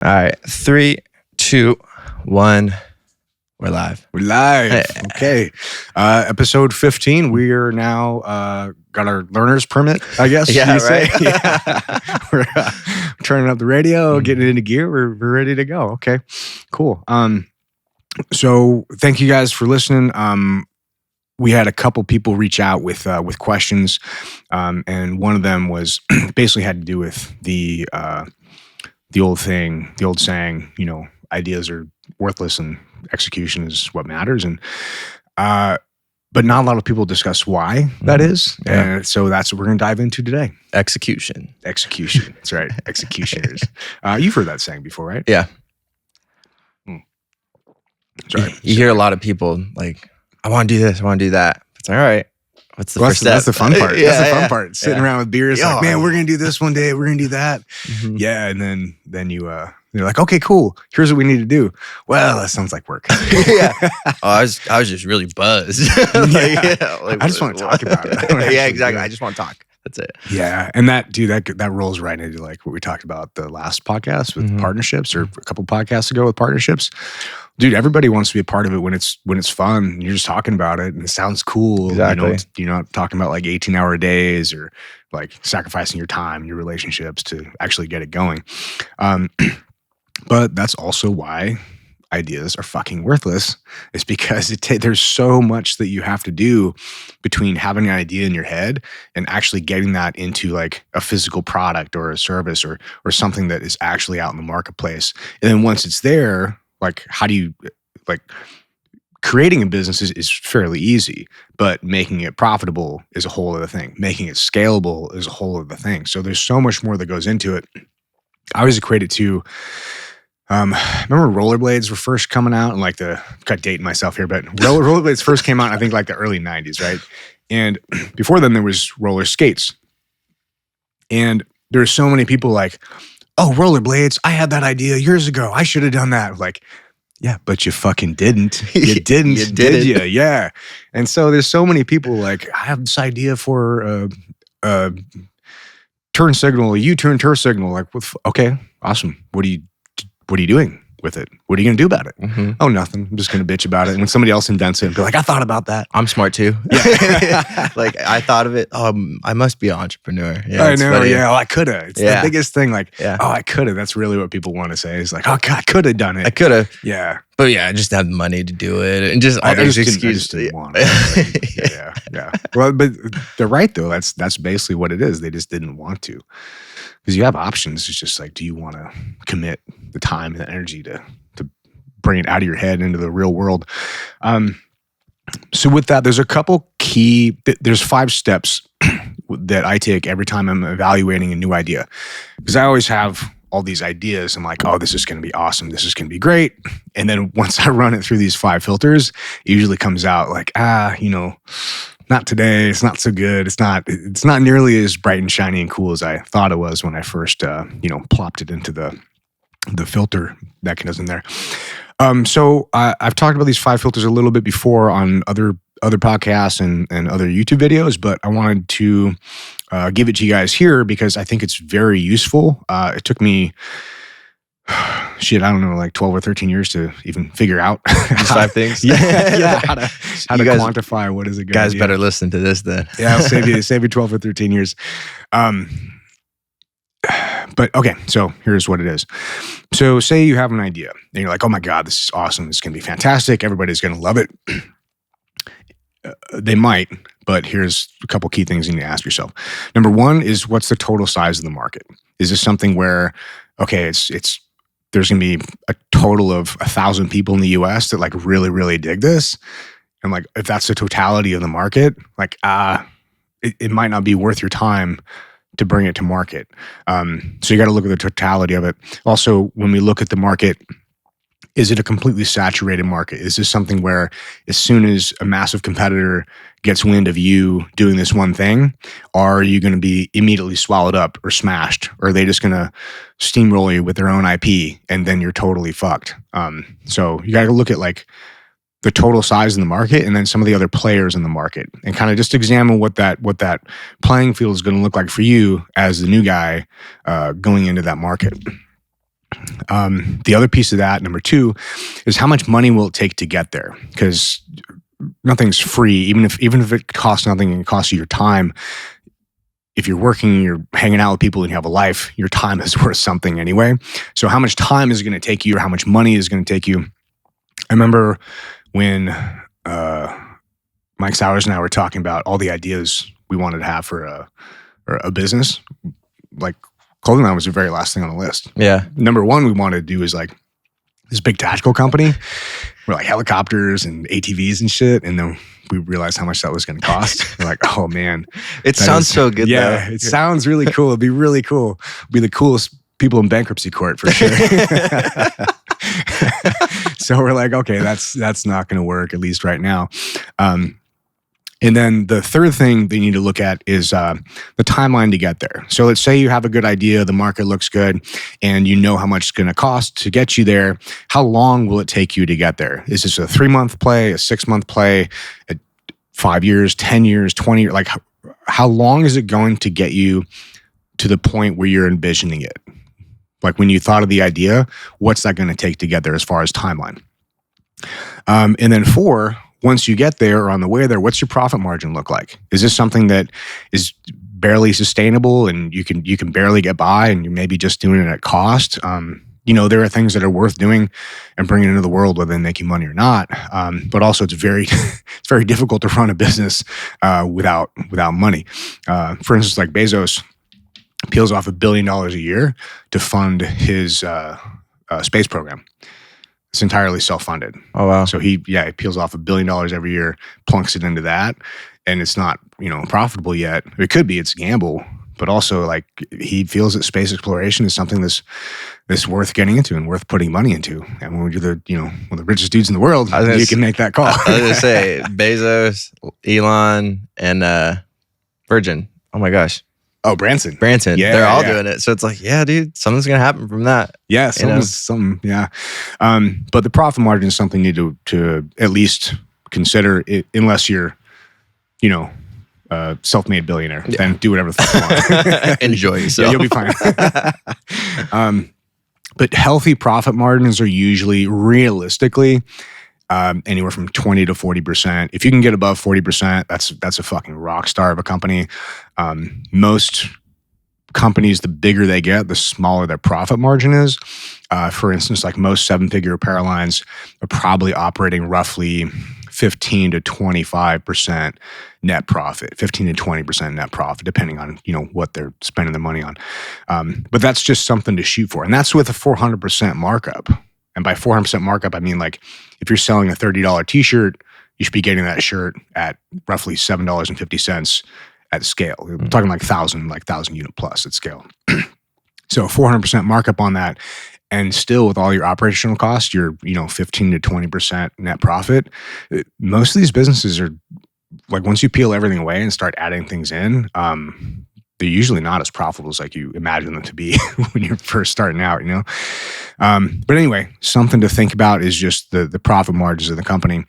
All right. 3, 2, 1. We're live. We're live. Okay. Episode 15. We are now got our learner's permit, I guess. Yeah, right. Yeah. We're turning up the radio, getting into gear. We're ready to go. Okay. Cool. So thank you guys for listening. We had a couple people reach out with questions, and one of them was basically had to do with the old saying, ideas are worthless and execution is what matters. And but not a lot of people discuss why that is. Yeah. And so that's what we're going to dive into today. Execution. That's right. Executioners. You've heard that saying before, right? Yeah. Sorry. You hear a lot of people like, I want to do this, I want to do that. It's like, all right. What's the first step? That's the fun part. Yeah, that's the fun part. Sitting around with beers, like, man, we're going to do this one day. We're going to do that. Mm-hmm. Yeah. And then you're like, okay, cool. Here's what we need to do. Well, that sounds like work. Yeah. I was just really buzzed. I just want to talk about it. Yeah, exactly. I just want to talk. That's it. Yeah. And that rolls right into like what we talked about the last podcast with partnerships, or a couple podcasts ago with partnerships. Dude, everybody wants to be a part of it when it's fun and you're just talking about it and it sounds cool. Exactly. You're not talking about like 18-hour days or like sacrificing your time, your relationships to actually get it going. But that's also why ideas are fucking worthless. It's because there's so much that you have to do between having an idea in your head and actually getting that into like a physical product or a service or something that is actually out in the marketplace. And then once it's there, like how do you like creating a business is fairly easy, but making it profitable is a whole other thing. Making it scalable is a whole other thing. So there's so much more that goes into it. I always equate it to remember rollerblades were first coming out, and like got dating myself here, but rollerblades first came out, I think like the early 90s, right? And before then there was roller skates. And there were so many people like, oh, rollerblades, I had that idea years ago. I should have done that. Like, yeah, but you fucking didn't. You didn't, did you? Yeah. And so there's so many people like, I have this idea for a turn signal, a U-turn turn signal. Like, okay, awesome. What are you doing with it? What are you going to do about it? Mm-hmm. Oh, nothing. I'm just going to bitch about it. And when somebody else invents it, and be like, I thought about that. I'm smart too. Yeah. Like I thought of it. I must be an entrepreneur. Yeah, I know. Funny. Yeah. Oh, I could have. It's the biggest thing. Like, oh, I could have. That's really what people want to say. It's like, oh, God, I could have done it. I could have. Yeah. But yeah, I just have the money to do it. And just all these excuses. I just didn't want it. Yeah. Well, but they're right though. That's basically what it is. They just didn't want to. Because you have options. It's just like, do you want to commit the time and the energy to bring it out of your head into the real world? So with that, there's a couple there's 5 steps that I take every time I'm evaluating a new idea. Because I always have all these ideas. I'm like, oh, this is going to be awesome. This is going to be great. And then once I run it through these 5 filters, it usually comes out like, not today. It's not so good. It's not nearly as bright and shiny and cool as I thought it was when I first, plopped it into the filter mechanism there. So I've talked about these 5 filters a little bit before on other podcasts and other YouTube videos, but I wanted to give it to you guys here because I think it's very useful. It took me, I don't know, like 12 or 13 years to even figure out these 5 things. How to quantify what is a good guys idea. Better listen to this then. Yeah, I'll save you 12 or 13 years. But okay, so here's what it is. So say you have an idea and you're like, oh my God, this is awesome. This is going to be fantastic. Everybody's going to love it. They might, but here's a couple key things you need to ask yourself. Number 1 is, what's the total size of the market? Is this something where, okay, there's going to be a total of 1,000 people in the US that like really, really dig this? And like, if that's the totality of the market, like, it might not be worth your time to bring it to market. So you got to look at the totality of it. Also, when we look at the market, is it a completely saturated market? Is this something where as soon as a massive competitor gets wind of you doing this one thing, are you going to be immediately swallowed up or smashed? Or are they just going to steamroll you with their own IP and then you're totally fucked? So you got to look at like the total size in the market and then some of the other players in the market and kind of just examine what that playing field is going to look like for you as the new guy going into that market. The other piece of that, number 2, is how much money will it take to get there? Because nothing's free, even if it costs nothing and it costs you your time. If you're working, you're hanging out with people and you have a life, your time is worth something anyway. So how much time is it going to take you, or how much money is going to take you? I remember when Mike Sowers and I were talking about all the ideas we wanted to have for a business. Like, clothing line was the very last thing on the list. Yeah. Number 1 we wanted to do is like this big tactical company. We're like helicopters and ATVs and shit. And then we realized how much that was going to cost. We're like, oh man. It sounds so good Yeah, though. it sounds really cool. It'd be really cool. Be the coolest people in bankruptcy court for sure. So we're like, okay, that's not going to work, at least right now. And then the third thing that you need to look at is the timeline to get there. So let's say you have a good idea, the market looks good, and you know how much it's going to cost to get you there. How long will it take you to get there? Is this a 3-month play, a 6-month play, 5 years, 10 years, 20 years? Like, how long is it going to get you to the point where you're envisioning it? Like, when you thought of the idea, what's that going to take to get there as far as timeline? And then 4, once you get there or on the way there, what's your profit margin look like? Is this something that is barely sustainable and you can barely get by and you're maybe just doing it at cost? There are things that are worth doing and bringing into the world, whether they make you money or not. But also it's very difficult to run a business without money. For instance, like Bezos peels off $1 billion a year to fund his space program. It's entirely self-funded. Oh, wow. So he peels off $1 billion every year, plunks it into that, and it's not, profitable yet. It could be, it's a gamble, but also like he feels that space exploration is something that's worth getting into and worth putting money into. And when you're one of the richest dudes in the world, you can make that call. I was going to say Bezos, Elon, and Virgin. Oh my gosh. Oh, Branson. Yeah, they're all doing it. So it's like, yeah, dude, something's going to happen from that. Yeah, something, yeah. But the profit margin is something you need to at least consider, unless you're, a self-made billionaire. Yeah. Then do whatever the fuck you want. Enjoy yourself. Yeah, you'll be fine. But healthy profit margins are usually, realistically, anywhere from 20 to 40%. If you can get above 40%, that's a fucking rock star of a company. Most companies, the bigger they get, the smaller their profit margin is. For instance, like most 7-figure apparel lines are probably operating roughly 15 to 25% net profit, 15 to 20% net profit, depending on, what they're spending the money on. But that's just something to shoot for. And that's with a 400% markup. And by 400% markup, I mean, like, if you're selling a $30 t-shirt, you should be getting that shirt at roughly $7.50 at scale. We're talking like 1,000 unit plus at scale. So 400% markup on that. And still with all your operational costs, you're, 15 to 20% net profit. Most of these businesses are like, once you peel everything away and start adding things in, they're usually not as profitable as like you imagine them to be when you're first starting out, But anyway, something to think about is just the profit margins of the company.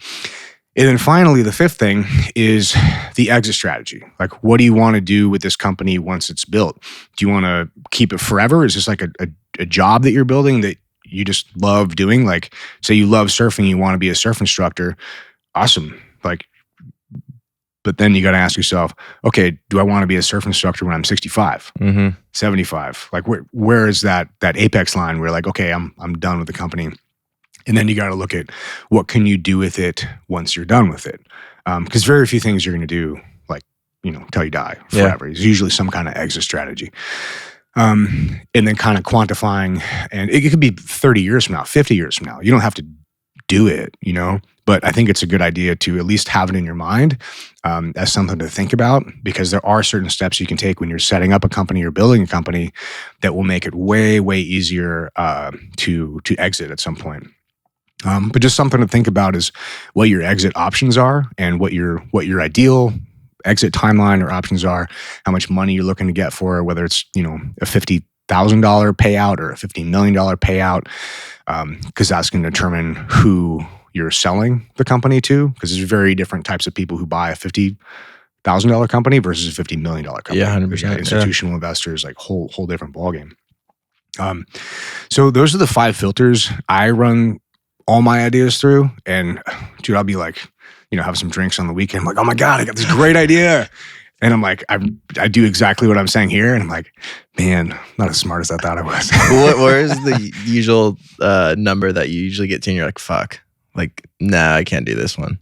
And then finally, the 5th thing is the exit strategy. Like, what do you want to do with this company once it's built? Do you want to keep it forever? Is this like a job that you're building that you just love doing? Like, say you love surfing, you want to be a surf instructor. Awesome. Like, but then you got to ask yourself, okay, do I want to be a surf instructor when I'm 65, 75? Like, where is that apex line where like, okay, I'm done with the company? And then you got to look at what can you do with it once you're done with it. Because very few things you're going to do, like, till you die forever. Yeah. There's usually some kind of exit strategy. And then kind of quantifying, and it could be 30 years from now, 50 years from now. You don't have to do it, but I think it's a good idea to at least have it in your mind as something to think about, because there are certain steps you can take when you're setting up a company or building a company that will make it way, way easier to exit at some point. But just something to think about is what your exit options are and what your ideal exit timeline or options are, how much money you're looking to get for it, whether it's, a $50,000 payout or a $50 million payout, because that's going to determine who you're selling the company to, because there's very different types of people who buy a $50,000 company versus a $50 million company. Yeah, 100%. Institutional investors, like whole different ballgame. So those are the 5 filters I run all my ideas through. And dude, I'll be like, have some drinks on the weekend. I'm like, oh my God, I got this great idea. And I'm like, I do exactly what I'm saying here. And I'm like, man, not as smart as I thought I was. Where is the usual number that you usually get to and you're like, fuck, like, nah, I can't do this one?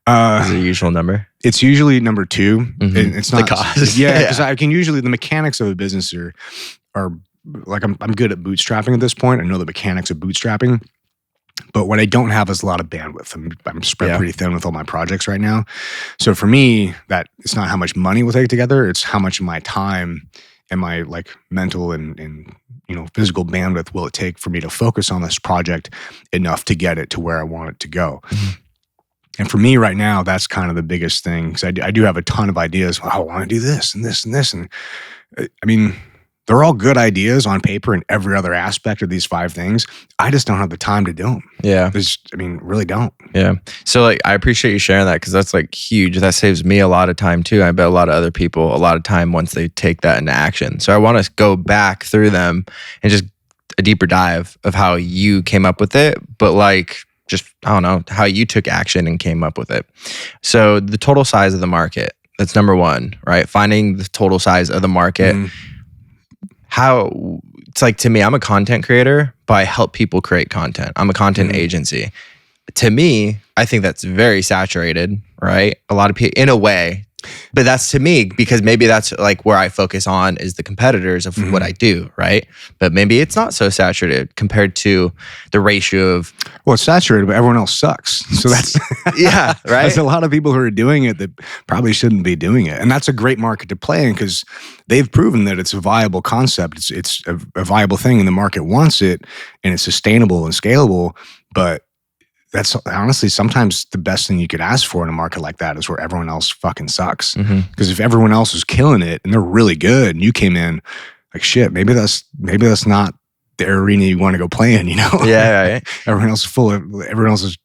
Is it a usual number? It's usually number 2. Mm-hmm. And it's not the cost. Yeah, because I can usually, the mechanics of a business are like, I'm good at bootstrapping at this point. I know the mechanics of bootstrapping. But what I don't have is a lot of bandwidth. I'm spread pretty thin with all my projects right now. So for me, that it's not how much money we'll take together. It's how much of my time and my like mental and physical bandwidth will it take for me to focus on this project enough to get it to where I want it to go. Mm-hmm. And for me right now, that's kind of the biggest thing. Because I do have a ton of ideas. Well, I want to do this and this and this. And I mean, they're all good ideas on paper in every other aspect of these 5 things. I just don't have the time to do them. Yeah. Really don't. Yeah. So like, I appreciate you sharing that because that's like huge. That saves me a lot of time too. I bet a lot of other people a lot of time once they take that into action. So I want to go back through them and just a deeper dive of how you came up with it, but like just, I don't know, how you took action and came up with it. So the total size of the market, that's number 1, right? Finding the total size of the market. How it's like to me, I'm a content creator, but I help people create content. I'm a content agency. To me, I think that's very saturated, right? A lot of people, in a way, but that's to me because maybe that's like where I focus on is the competitors of what I do, right? But maybe it's not so saturated compared to the ratio of. Well, it's saturated, but everyone else sucks. So that's yeah, right. There's a lot of people who are doing it that probably shouldn't be doing it, and that's a great market to play in because they've proven that it's a viable concept. It's a viable thing, and the market wants it, and it's sustainable and scalable. But that's honestly sometimes the best thing you could ask for in a market like that is where everyone else fucking sucks. Because if everyone else is killing it and they're really good, and you came in like shit, maybe that's not the arena you want to go play in. Yeah, right. Everyone else is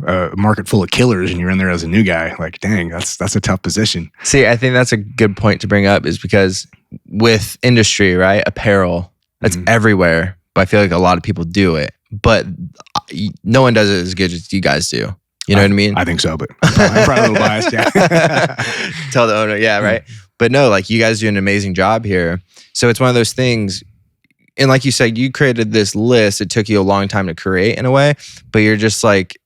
a market full of killers, and you're in there as a new guy. Like, dang, that's a tough position. See, I think that's a good point to bring up is because with industry, right, apparel, that's everywhere. But I feel like a lot of people do it, but no one does it as good as you guys do. You know what I mean? I think so, but I'm probably a little biased. Yeah. Tell the owner, yeah, right. But no, like you guys do an amazing job here. So it's one of those things. And like you said, you created this list. It took you a long time to create in a way, but you're just like,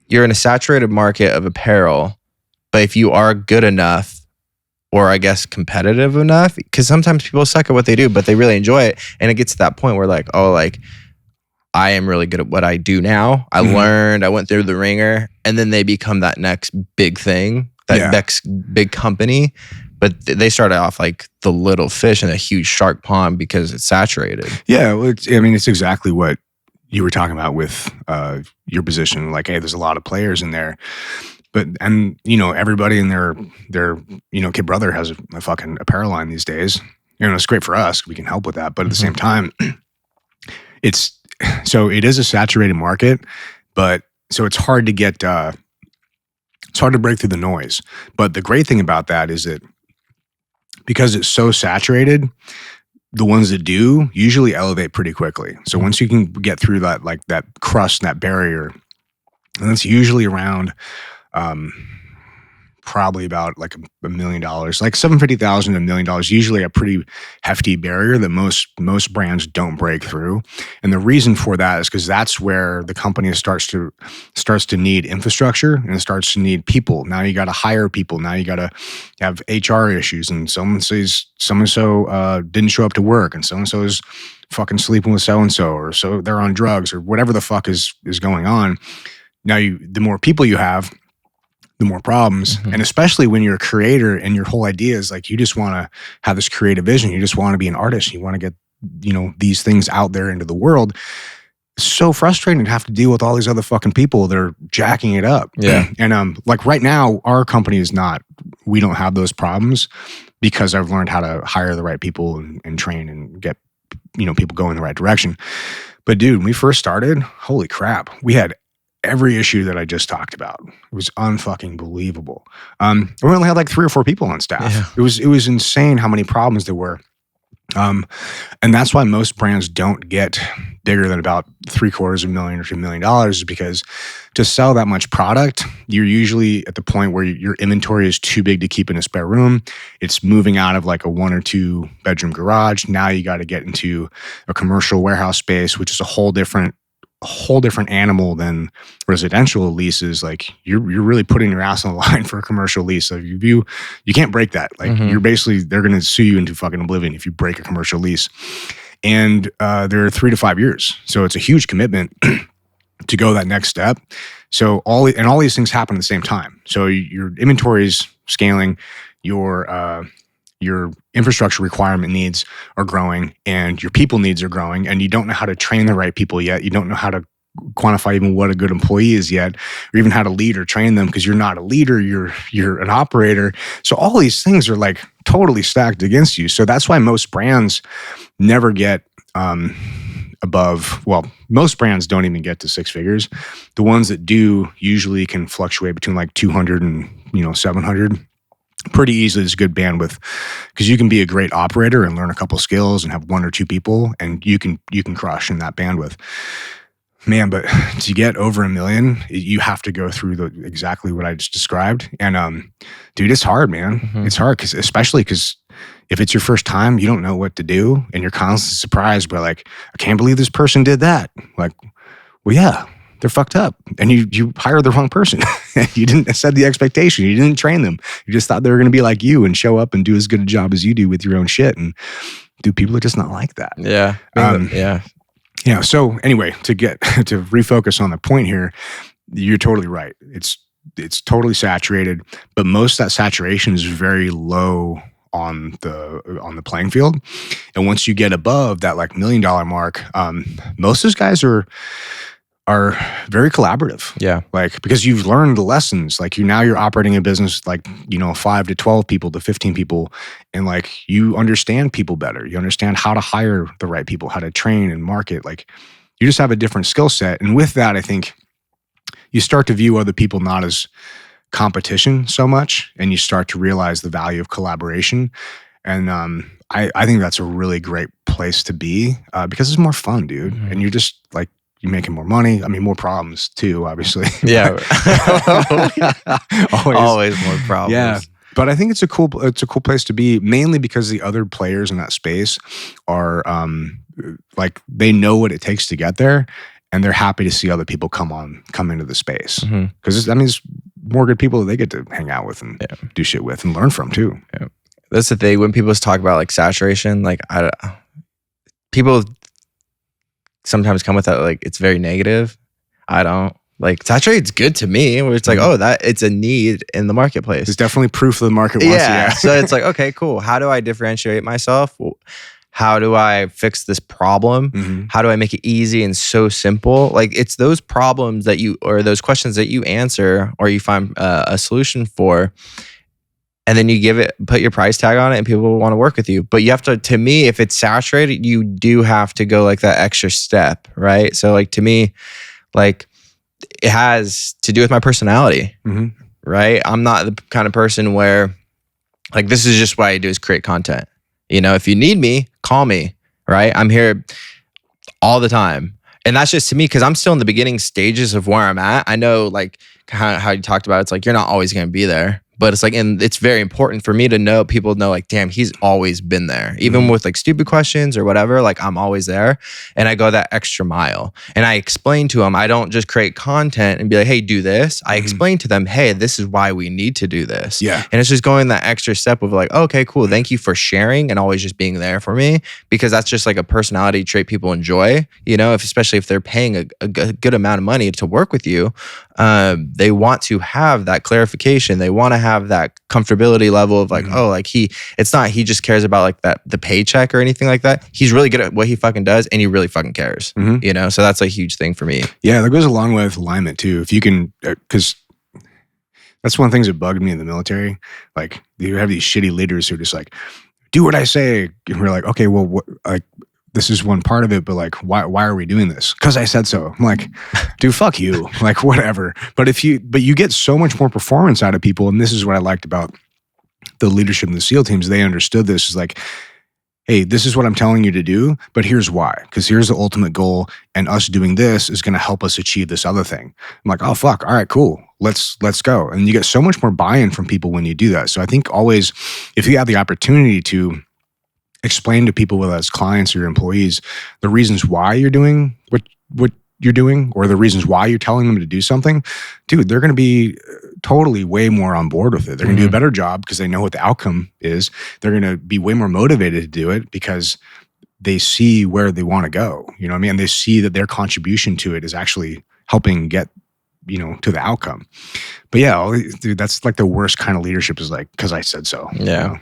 you're in a saturated market of apparel. But if you are good enough, or I guess competitive enough, because sometimes people suck at what they do, but they really enjoy it. And it gets to that point where like, oh, like I am really good at what I do now. I learned, I went through the ringer, and then they become that next big thing, that next big company. But they started off like the little fish in a huge shark pond because it's saturated. Yeah, well, it's exactly what you were talking about with your position. Like, hey, there's a lot of players in there. But, and everybody and their kid brother has a fucking apparel line these days. It's great for us. We can help with that. But at the same time, it is a saturated market, but so it's hard to get, it's hard to break through the noise. But the great thing about that is that because it's so saturated, the ones that do usually elevate pretty quickly. So once you can get through that, like that crust, that barrier, and that's usually around, probably about like $1 million, like $750,000 to $1 million, usually a pretty hefty barrier that most brands don't break through. And the reason for that is because that's where the company starts to need infrastructure, and it starts to need people. Now you got to hire people. Now you got to have HR issues, and someone says so-and-so didn't show up to work, and so-and-so is fucking sleeping with so-and-so, or so they're on drugs, or whatever the fuck is going on. Now the more people you have, the more problems. And especially when you're a creator and your whole idea is like, you just want to have this creative vision. You just want to be an artist. You want to get, these things out there into the world. It's so frustrating to have to deal with all these other fucking people that are jacking it up. Yeah. And like right now, our company is we don't have those problems because I've learned how to hire the right people and train and get, people going in the right direction. But dude, when we first started, holy crap, we had every issue that I just talked about. It was unfucking believable. We only had like 3 or 4 people on staff. Yeah. It was insane how many problems there were. And that's why most brands don't get bigger than about $750,000 or $2 million, is because to sell that much product, you're usually at the point where your inventory is too big to keep in a spare room. It's moving out of like a 1 or 2 bedroom garage. Now you got to get into a commercial warehouse space, which is a whole different animal than residential leases. Like you're really putting your ass on the line for a commercial lease. So you can't break that. Like you're basically, they're going to sue you into fucking oblivion if you break a commercial lease. And they're 3 to 5 years. So it's a huge commitment to go that next step. So all these things happen at the same time. So your inventory is scaling, your infrastructure requirement needs are growing, and your people needs are growing, and you don't know how to train the right people yet. You don't know how to quantify even what a good employee is yet, or even how to lead or train them, because you're not a leader, you're an operator. So all these things are like totally stacked against you. So that's why most brands never get above, well, most brands don't even get to 6 figures. The ones that do usually can fluctuate between like 200 and 700. Pretty easily is good bandwidth, because you can be a great operator and learn a couple skills and have 1 or 2 people, and you can crush in that bandwidth. Man, but to get over $1 million, you have to go through exactly what I just described. And dude, it's hard, man. It's hard, especially because if it's your first time, you don't know what to do, and you're constantly surprised by like, I can't believe this person did that. Like, well, yeah, they're fucked up, and you hired the wrong person. You didn't set the expectation. You didn't train them. You just thought they were going to be like you and show up and do as good a job as you do with your own shit. And dude, people are just not like that. Yeah. Yeah. So anyway, to refocus on the point here, you're totally right. It's totally saturated, but most of that saturation is very low on the playing field. And once you get above that like $1 million mark, most of those guys are very collaborative. Yeah. Like, because you've learned the lessons, like you're operating a business, like, 5 to 12 people to 15 people. And like, you understand people better. You understand how to hire the right people, how to train and market. Like, you just have a different skill set. And with that, I think you start to view other people not as competition so much, and you start to realize the value of collaboration. And I think that's a really great place to be, because it's more fun, dude. And you're just like, you're making more money. I mean, more problems too, obviously. Yeah. Always more problems. Yeah. But I think it's a cool place to be, mainly because the other players in that space are like, they know what it takes to get there, and they're happy to see other people come into the space. Because that means more good people that they get to hang out with and do shit with and learn from too. Yeah. That's the thing. When people talk about like saturation, like people sometimes come with that, like, it's very negative. I don't like saturated's good to me, where it's like, oh, that it's a need in the marketplace. It's definitely proof the market wants it. So it's like, okay, cool. How do I differentiate myself? How do I fix this problem? How do I make it easy and so simple? Like, it's those problems that or those questions that you answer, or you find a solution for, and then you put your price tag on it, and people want to work with you. But you have to me, if it's saturated, you do have to go like that extra step, right? So like, to me, like, it has to do with my personality, right? I'm not the kind of person where like, this is just what I do is create content. If you need me, call me, right? I'm here all the time. And that's just to me, because I'm still in the beginning stages of where I'm at. I know like how you talked about, it's like, you're not always going to be there. But it's like, and it's very important for me to know, people know like, damn, he's always been there. Even with like stupid questions or whatever, like, I'm always there. And I go that extra mile. And I explain to them, I don't just create content and be like, hey, do this. I explain to them, hey, this is why we need to do this. Yeah. And it's just going that extra step of like, okay, cool. Thank you for sharing and always just being there for me. Because that's just like a personality trait people enjoy, especially if they're paying a good amount of money to work with you. They want to have that clarification. They want to have that comfortability level of like, oh, like it's not, he just cares about like the paycheck or anything like that. He's really good at what he fucking does, and he really fucking cares, So that's a huge thing for me. Yeah. That goes along with alignment too. If you can, because that's one of the things that bugged me in the military. Like, you have these shitty leaders who are just like, do what I say. And we're like, okay, well, this is one part of it, but like, why are we doing this? Because I said so. I'm like, dude, fuck you. Like, whatever. But you get so much more performance out of people. And this is what I liked about the leadership in the SEAL teams. They understood this is like, hey, this is what I'm telling you to do, but here's why. Because here's the ultimate goal, and us doing this is going to help us achieve this other thing. I'm like, oh fuck, all right, cool. Let's go. And you get so much more buy-in from people when you do that. So I think always, if you have the opportunity to explain to people, whether it's clients or your employees, the reasons why you're doing what you're doing, or the reasons why you're telling them to do something, dude, they're going to be totally way more on board with it. They're going to do a better job because they know what the outcome is. They're going to be way more motivated to do it because they see where they want to go. You know what I mean? And they see that their contribution to it is actually helping get, to the outcome. But yeah, dude, that's like the worst kind of leadership, is like, because I said so. Yeah.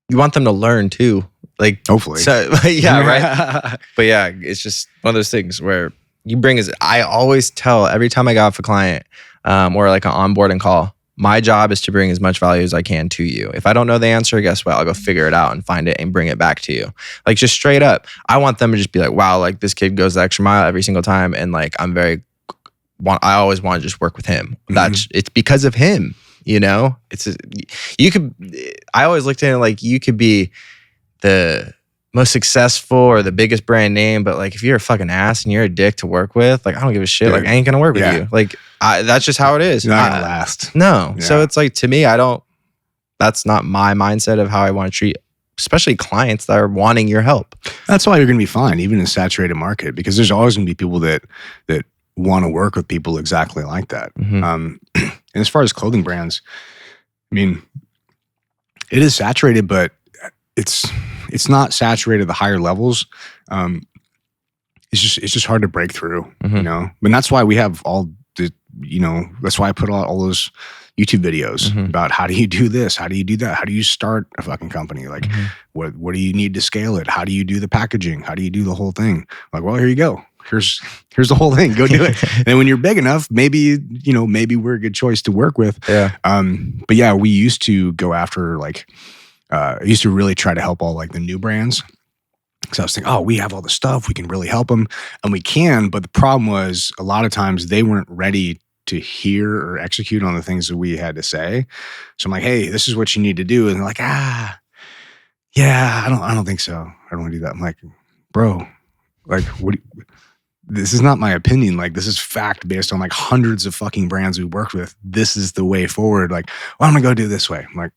You want them to learn too. Like, hopefully. So, yeah, right. But yeah, it's just one of those things where you bring I always tell every time I go off a client or like an onboarding call, my job is to bring as much value as I can to you. If I don't know the answer, guess what? I'll go figure it out and find it and bring it back to you. Like, just straight up. I want them to just be like, wow, like this kid goes the extra mile every single time. And like, I always want to just work with him. It's because of him, I always looked at it like you could be the most successful or the biggest brand name, but like if you're a fucking ass and you're a dick to work with, like I don't give a shit. Dude, like I ain't gonna work with you. Like that's just how it is. You're not gonna last. No. Yeah. So it's like, to me, that's not my mindset of how I want to treat, especially clients that are wanting your help. That's why you're gonna be fine, even in a saturated market, because there's always gonna be people that want to work with people exactly like that. And as far as clothing brands, I mean, it is saturated, but it's not saturated at the higher levels. It's just hard to break through, But that's why we have all the, that's why I put all those YouTube videos about how do you do this? How do you do that? How do you start a fucking company? Like, what do you need to scale it? How do you do the packaging? How do you do the whole thing? Like, well, here you go. Here's the whole thing. Go do it. And then when you're big enough, maybe we're a good choice to work with. Yeah. But yeah, we used to go after I used to really try to help all like the new brands. So I was thinking, oh, we have all the stuff. We can really help them. And we can. But the problem was a lot of times they weren't ready to hear or execute on the things that we had to say. So I'm like, hey, this is what you need to do. And they're like, yeah, I don't think so. I don't want to do that. I'm like, bro, like, this is not my opinion. Like, this is fact based on like hundreds of fucking brands we worked with. This is the way forward. Like, well, I'm going to go do it this way. I'm like,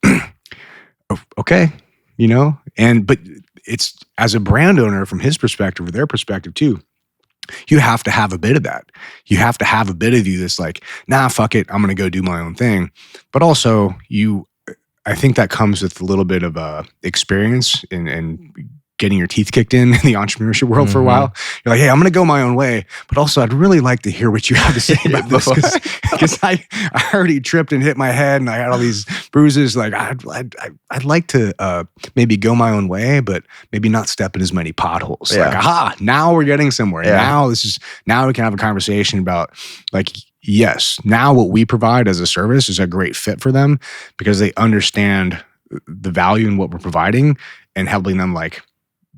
okay, but it's, as a brand owner, from his perspective or their perspective too, you have to have a bit of that. You have to have a bit of you that's like, nah, fuck it, I'm going to go do my own thing. But also I think that comes with a little bit of experience and getting your teeth kicked in the entrepreneurship world for a while. You're like, hey, I'm going to go my own way, but also I'd really like to hear what you have to say about this, because I already tripped and hit my head and I had all these bruises. Like I'd like to maybe go my own way, but maybe not step in as many potholes. Yeah. Like, aha, now we're getting somewhere. Yeah. Now we can have a conversation about like, yes, now what we provide as a service is a great fit for them because they understand the value in what we're providing and helping them like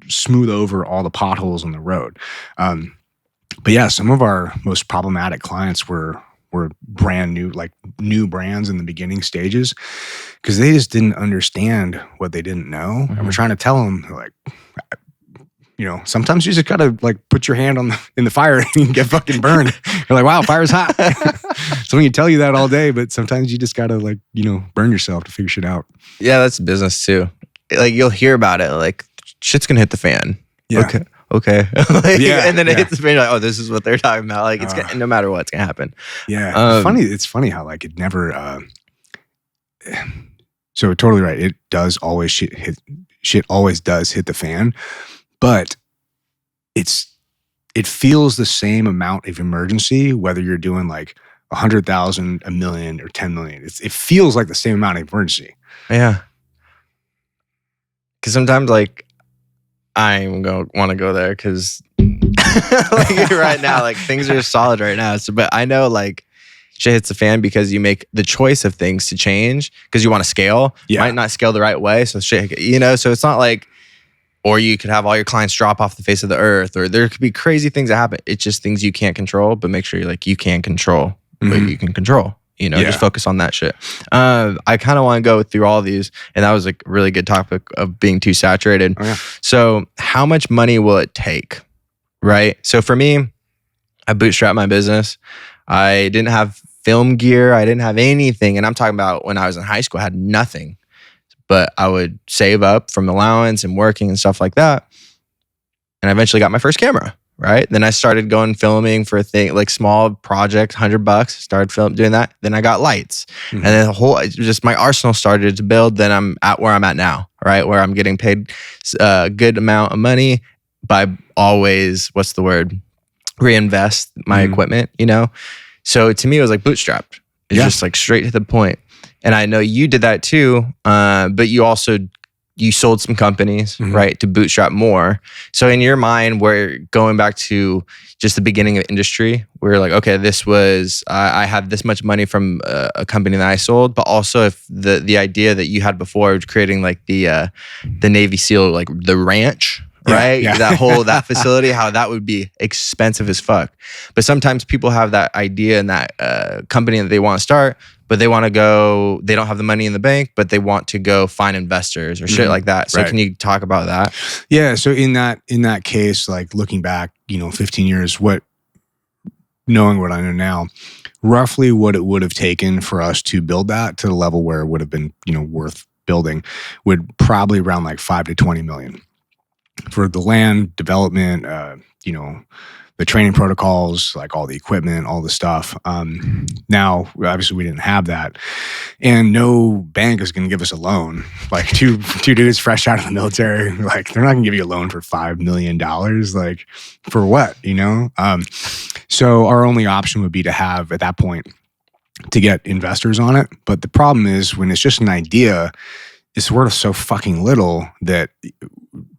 smooth over all the potholes on the road. But yeah, some of our most problematic clients were brand new, like new brands in the beginning stages, because they just didn't understand what they didn't know. And we're trying to tell them, like, sometimes you just gotta like put your hand in the fire and you get fucking burned. You're like, wow, fire's hot. Someone can tell you that all day, but sometimes you just gotta like, burn yourself to figure shit out. Yeah, that's business too. Like, you'll hear about it, like, shit's gonna hit the fan. Yeah. Okay. Like, yeah. And then it hits the fan. You're like, oh, this is what they're talking about. Like, it's gonna, no matter what, it's gonna happen. Yeah. It's funny how like it never. So totally right. It does always shit always does hit the fan, but it feels the same amount of emergency whether you're doing like 100,000, 1 million, or 10 million. It feels like the same amount of emergency. Yeah. Because sometimes like I ain't gonna want to go there because like right now, like things are solid right now. So, but I know like shit hits the fan because you make the choice of things to change because you want to scale. Yeah. Might not scale the right way. So shit, so it's not like, or you could have all your clients drop off the face of the earth, or there could be crazy things that happen. It's just things you can't control, but make sure you can control what you can control. You know, just focus on that shit. I kind of want to go through all these, and that was a really good topic of being too saturated. So how much money will it take, right? So for me, I bootstrapped my business. I didn't have film gear. I didn't have anything. And I'm talking about when I was in high school, I had nothing. But I would save up from allowance and working and stuff like that. And I eventually got my first camera, right? Then I started going filming for a thing, like small project, $100, started doing that. Then I got lights. And then just my arsenal started to build. Then I'm at where I'm at now, right? Where I'm getting paid a good amount of money by always, reinvest my equipment, you know? So to me, it was like bootstrapped. It's just like straight to the point. And I know you did that too, but you sold some companies, right, to bootstrap more. So in your mind, we're going back to just the beginning of industry. We're like, okay, this was, I have this much money from a company that I sold, but also if the idea that you had before was creating like the Navy SEAL, like the ranch, right? Yeah. That facility, how that would be expensive as fuck. But sometimes people have that idea and that company that they want to start, but they don't have the money in the bank, but they want to go find investors or shit like that. So can you talk about that? Yeah. So in that case, like looking back, 15 years, knowing what I know now, roughly what it would have taken for us to build that to the level where it would have been, worth building would probably around like 5 to 20 million. For the land development, the training protocols, like all the equipment, all the stuff. Now, obviously, we didn't have that, and no bank is going to give us a loan. Like two dudes fresh out of the military, like they're not going to give you a loan for $5 million. Like for what, So our only option would be to have at that point to get investors on it. But the problem is when it's just an idea, it's worth so fucking little that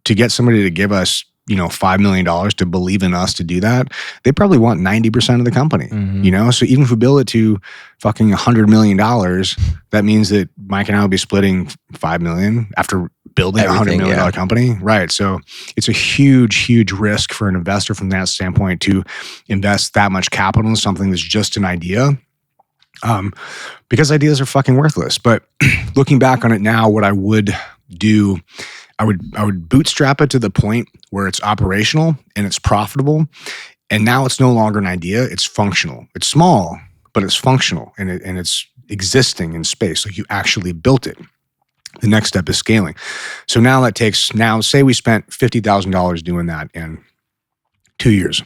to get somebody to give us, $5 million to believe in us to do that, they probably want 90% of the company, So even if we build it to fucking $100 million, that means that Mike and I will be splitting $5 million after building a $100 million company. Right. So it's a huge, huge risk for an investor from that standpoint to invest that much capital in something that's just an idea. Because ideas are fucking worthless. But looking back on it now, what I would do, I would bootstrap it to the point where it's operational and it's profitable. And now it's no longer an idea, it's functional. It's small, but it's functional and it's existing in space. Like you actually built it. The next step is scaling. So now say we spent $50,000 doing that in 2 years.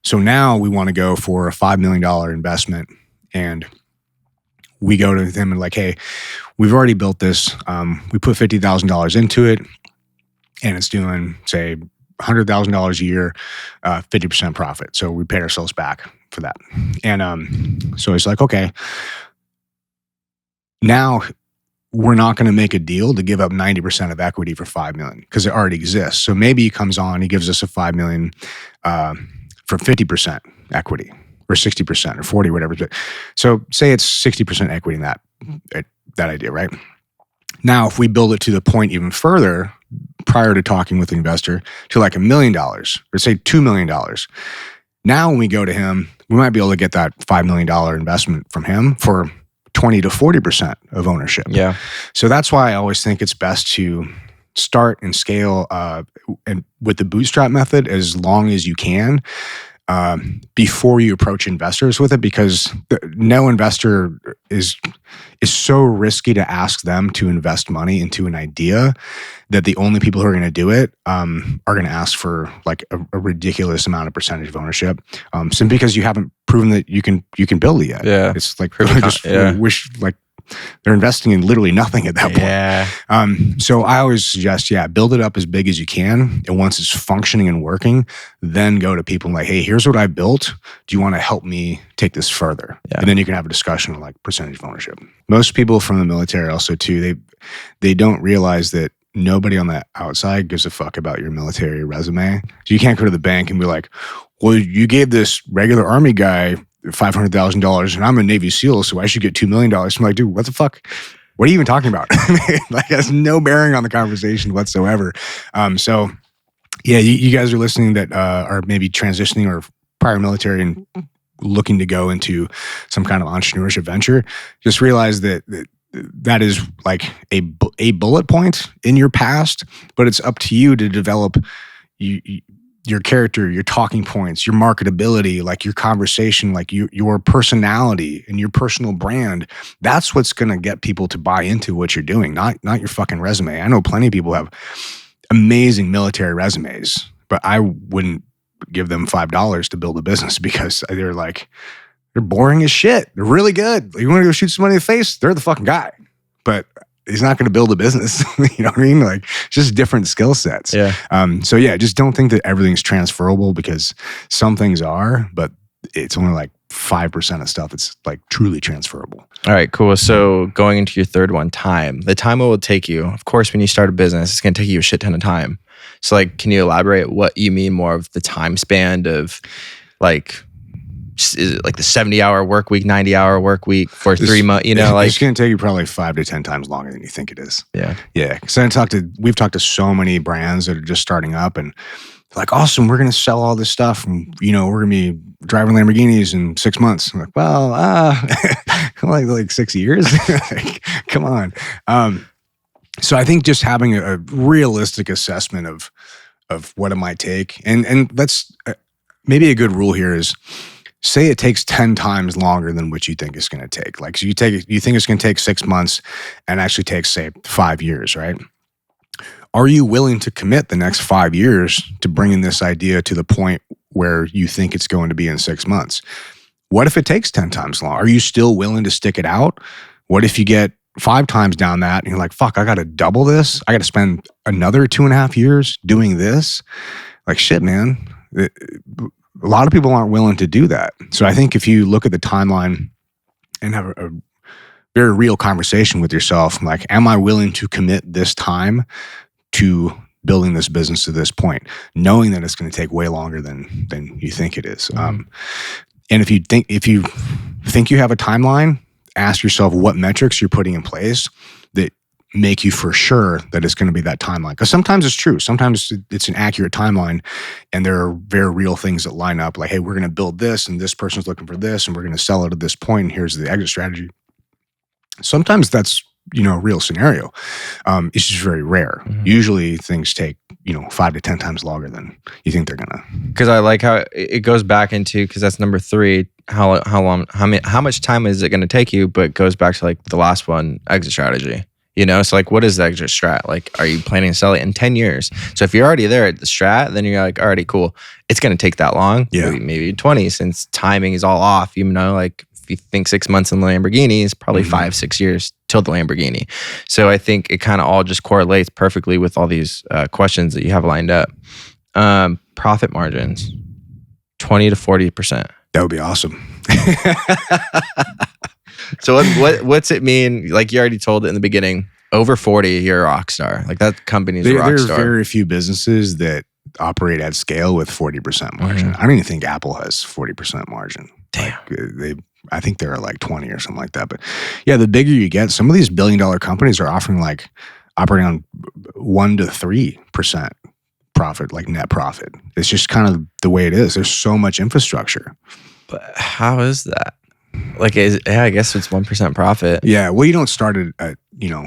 So now we want to go for a $5 million investment, and we go to them and like, hey, we've already built this. We put $50,000 into it, and it's doing, say, $100,000 a year, 50% profit. So we paid ourselves back for that. And so it's like, okay, now we're not going to make a deal to give up 90% of equity for $5 million because it already exists. So maybe he comes on, he gives us a $5 million for 50% equity, or 60% or 40, whatever. So say it's 60% equity in that idea, right? Now, if we build it to the point even further, prior to talking with the investor, to like $1 million, or say $2 million. Now, when we go to him, we might be able to get that $5 million investment from him for 20 to 40% of ownership. Yeah. So that's why I always think it's best to start and scale and with the bootstrap method as long as you can before you approach investors with it, because no investor is so risky to ask them to invest money into an idea that the only people who are going to do it are going to ask for like a ridiculous amount of percentage of ownership, simply because you haven't proven that you can build it yet. Yeah, it's like wish like they're investing in literally nothing at that point. Yeah. So I always suggest, build it up as big as you can. And once it's functioning and working, then go to people and like, hey, here's what I built. Do you want to help me take this further? Yeah. And then you can have a discussion on like percentage of ownership. Most people from the military also too, they don't realize that nobody on the outside gives a fuck about your military resume. So you can't go to the bank and be like, well, you gave this regular Army guy $500,000 and I'm a Navy SEAL, so I should get $2 million. I'm like, dude, what the fuck? What are you even talking about? Like, it has no bearing on the conversation whatsoever. So yeah, you guys are listening that are maybe transitioning or prior military and looking to go into some kind of entrepreneurship venture, just realize that is like a bullet point in your past, but it's up to you to develop your character, your talking points, your marketability, like your conversation, like your personality and your personal brand. That's what's going to get people to buy into what you're doing, not your fucking resume. I know plenty of people have amazing military resumes, but I wouldn't give them $5 to build a business because they're boring as shit. They're really good. You want to go shoot somebody in the face? They're the fucking guy. But he's not going to build a business. You know what I mean? Like, just different skill sets. Yeah. So yeah, just don't think that everything's transferable, because some things are, but it's only like 5% of stuff that's like truly transferable. All right, cool. So going into your third one, time. The time it will take you, of course, when you start a business, it's going to take you a shit ton of time. So like, can you elaborate what you mean more of the time span of like, is it like the 70-hour work week, 90-hour work week for 3 months? You know, like it's going to take you probably 5 to 10 times longer than you think it is. Yeah. Yeah. So we've talked to so many brands that are just starting up, and like, awesome, we're going to sell all this stuff, and we're going to be driving Lamborghinis in 6 months. I'm like, well, like 6 years. Like, come on. So I think just having a realistic assessment of what it might take, and that's maybe a good rule here is, say it takes 10 times longer than what you think it's going to take. Like, so you think it's going to take 6 months and actually takes, say, 5 years, right? Are you willing to commit the next 5 years to bringing this idea to the point where you think it's going to be in 6 months? What if it takes 10 times long? Are you still willing to stick it out? What if you get 5 times down that and you're like, fuck, I got to double this. I got to spend another 2.5 years doing this. Like, shit, man. A lot of people aren't willing to do that. So I think if you look at the timeline and have a very real conversation with yourself, like, am I willing to commit this time to building this business to this point, knowing that it's going to take way longer than you think it is. And if you think you have a timeline, ask yourself what metrics you're putting in place that make you for sure that it's going to be that timeline. Because sometimes it's true. Sometimes it's an accurate timeline, and there are very real things that line up. Like, hey, we're going to build this, and this person's looking for this, and we're going to sell it at this point, and here's the exit strategy. Sometimes that's a real scenario. It's just very rare. Mm-hmm. Usually things take 5 to 10 times longer than you think they're gonna. Because I like how it goes back into, because that's number 3. How much time is it going to take you? But it goes back to like the last one, exit strategy. So like, what is the exit strat? Like, are you planning to sell it in 10 years? So if you're already there at the strat, then you're like, alrighty, cool. It's going to take that long. Yeah. Maybe 20, since timing is all off. Like, if you think 6 months in the Lamborghini, it's probably 5-6 years till the Lamborghini. So I think it kind of all just correlates perfectly with all these questions that you have lined up. Profit margins, 20 to 40%. That would be awesome. So what's it mean? Like, you already told it in the beginning, over 40, you're a rock star. Like, that company's a rock star. There are very few businesses that operate at scale with 40% margin. Mm-hmm. I don't even think Apple has 40% margin. Damn. Like, I think they're like 20 or something like that. But yeah, the bigger you get, some of these billion-dollar companies are operating on 1 to 3% profit, like net profit. It's just kind of the way it is. There's so much infrastructure. But how is that? Like, I guess it's 1% profit. Yeah, well, you don't start it at, you're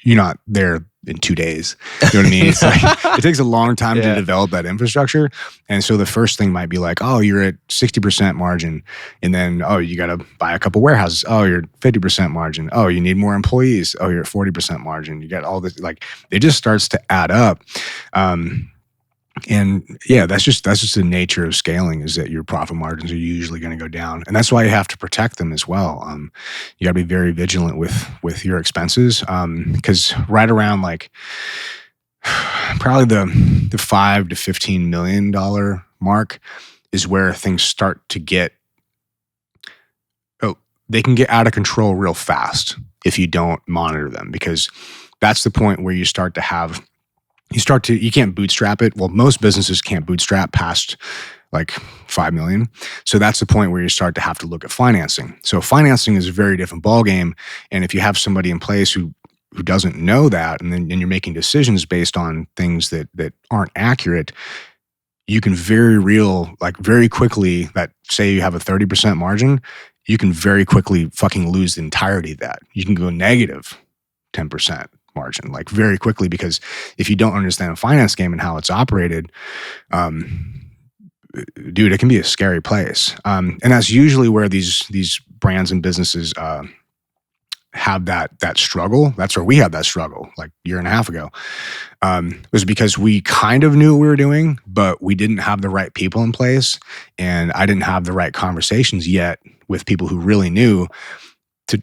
not there in 2 days. You know what I mean? It's like, it takes a long time to develop that infrastructure. And so the first thing might be like, oh, you're at 60% margin. And then, oh, you got to buy a couple warehouses. Oh, you're at 50% margin. Oh, you need more employees. Oh, you're at 40% margin. You got all this, like, it just starts to add up. And yeah, that's just the nature of scaling, is that your profit margins are usually going to go down, and that's why you have to protect them as well. You got to be very vigilant with your expenses, because right around like probably the $5 to $15 million mark is where things start to get. They can get out of control real fast if you don't monitor them, because that's the point where you start to have. You can't bootstrap it. Well, most businesses can't bootstrap past like 5 million. So that's the point where you start to have to look at financing. So financing is a very different ballgame. And if you have somebody in place who doesn't know that, and then you're making decisions based on things that aren't accurate, you can very quickly, that say you have a 30% margin, you can very quickly fucking lose the entirety of that. You can go negative 10% margin, like very quickly, because if you don't understand a finance game and how it's operated, dude, it can be a scary place. And that's usually where these brands and businesses have that struggle. That's where we had that struggle like a year and a half ago. Was because we kind of knew what we were doing, but we didn't have the right people in place, and I didn't have the right conversations yet with people who really knew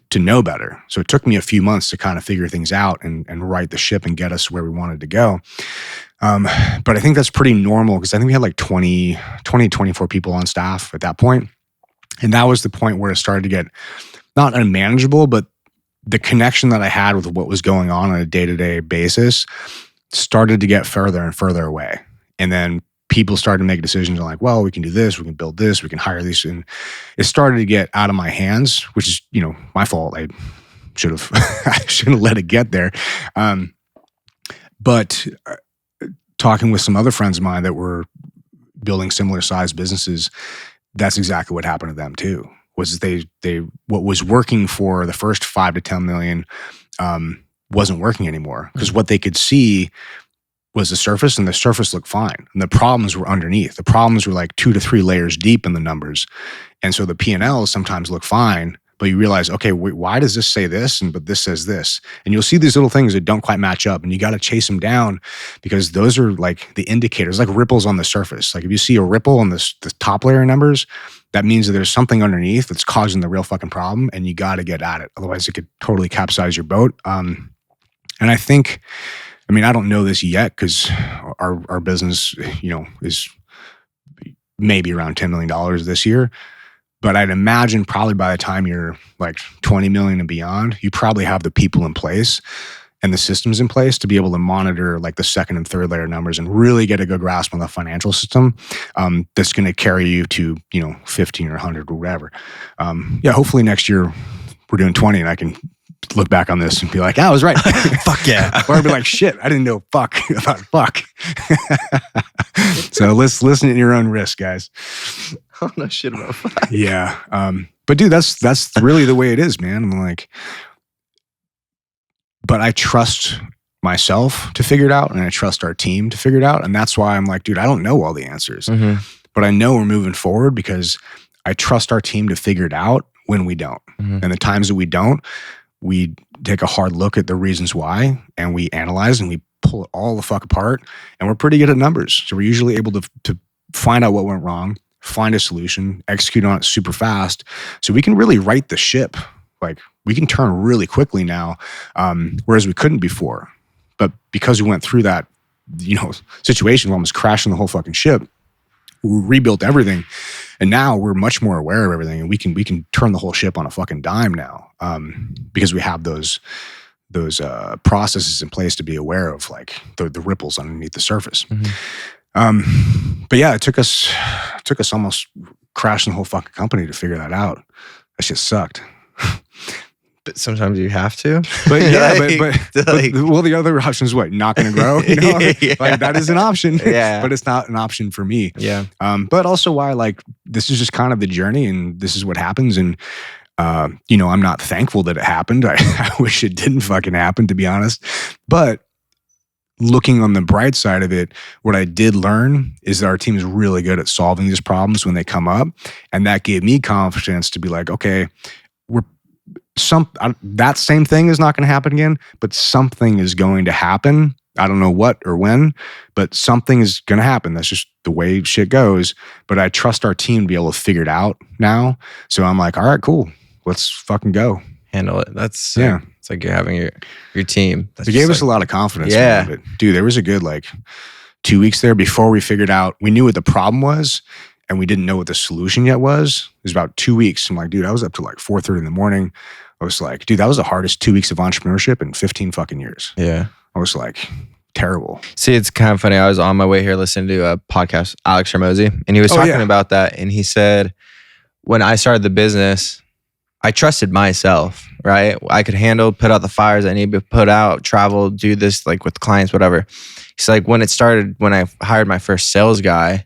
to know better. So it took me a few months to kind of figure things out and right the ship and get us where we wanted to go. But I think that's pretty normal, because I think we had like 24 people on staff at that point. And that was the point where it started to get not unmanageable, but the connection that I had with what was going on a day-to-day basis started to get further and further away. And then people started to make decisions on like, well, we can do this, we can build this, we can hire these. And it started to get out of my hands, which is, my fault. I shouldn't have let it get there. But talking with some other friends of mine that were building similar sized businesses, that's exactly what happened to them too. Was they what was working for the first 5 to 10 million wasn't working anymore, because what they could see was the surface, and the surface looked fine, and the problems were underneath. The problems were like 2 to 3 layers deep in the numbers, and so the P&Ls sometimes look fine, but you realize, okay, wait, why does this say this, but this says this? And you'll see these little things that don't quite match up, and you got to chase them down, because those are like the indicators, like ripples on the surface. Like if you see a ripple on the top layer numbers, that means that there's something underneath that's causing the real fucking problem, and you got to get at it. Otherwise, it could totally capsize your boat. And I think, I don't know this yet, because our business, is maybe around $10 million this year. But I'd imagine probably by the time you're like 20 million and beyond, you probably have the people in place and the systems in place to be able to monitor like the second and third layer numbers and really get a good grasp on the financial system that's going to carry you to, 15 or 100 or whatever. Hopefully next year we're doing 20 and I can look back on this and be like, I was right. Fuck yeah. Or I'd be like, shit, I didn't know fuck about fuck. So let's listen at your own risk, guys. I don't know shit about fuck. Yeah. But dude, that's really the way it is, man. I'm like, but I trust myself to figure it out, and I trust our team to figure it out. And that's why I'm like, dude, I don't know all the answers, but I know we're moving forward because I trust our team to figure it out when we don't. And the times that we don't, we take a hard look at the reasons why, and we analyze and we pull it all the fuck apart, and we're pretty good at numbers. So we're usually able to find out what went wrong, find a solution, execute on it super fast. So we can really right the ship. Like we can turn really quickly now, whereas we couldn't before. But because we went through that, situation, we're almost crashing the whole fucking ship, we rebuilt everything. And now we're much more aware of everything, and we can turn the whole ship on a fucking dime now, because we have those processes in place to be aware of like the ripples underneath the surface. But yeah, it took us almost crashing the whole fucking company to figure that out. That shit sucked. But sometimes you have to. But yeah, well, the other option is what? Not going to grow. Yeah. Like that is an option. Yeah. But it's not an option for me. Yeah. But also why like this is just kind of the journey, and this is what happens. And I'm not thankful that it happened. I wish it didn't fucking happen, to be honest. But looking on the bright side of it, what I did learn is that our team is really good at solving these problems when they come up, and that gave me confidence to be like, okay, that same thing is not going to happen again, but something is going to happen. I don't know what or when, but something is going to happen. That's just the way shit goes. But I trust our team to be able to figure it out now. So I'm like, all right, cool. Let's fucking go. Handle it. That's yeah. It's like you're having your team. It gave us a lot of confidence. Yeah. Man, but dude, there was a good 2 weeks there before we figured out, we knew what the problem was, and we didn't know what the solution yet was. It was about 2 weeks. I'm like, dude, I was up to 4:30 in the morning. I was like, dude, that was the hardest 2 weeks of entrepreneurship in 15 fucking years. Yeah. I was like, terrible. See, it's kind of funny. I was on my way here listening to a podcast, Alex Ramosi, and he was talking about that. And he said, when I started the business, I trusted myself, right? I could put out the fires I need to put out, travel, do this with clients, whatever. He's like, when I hired my first sales guy,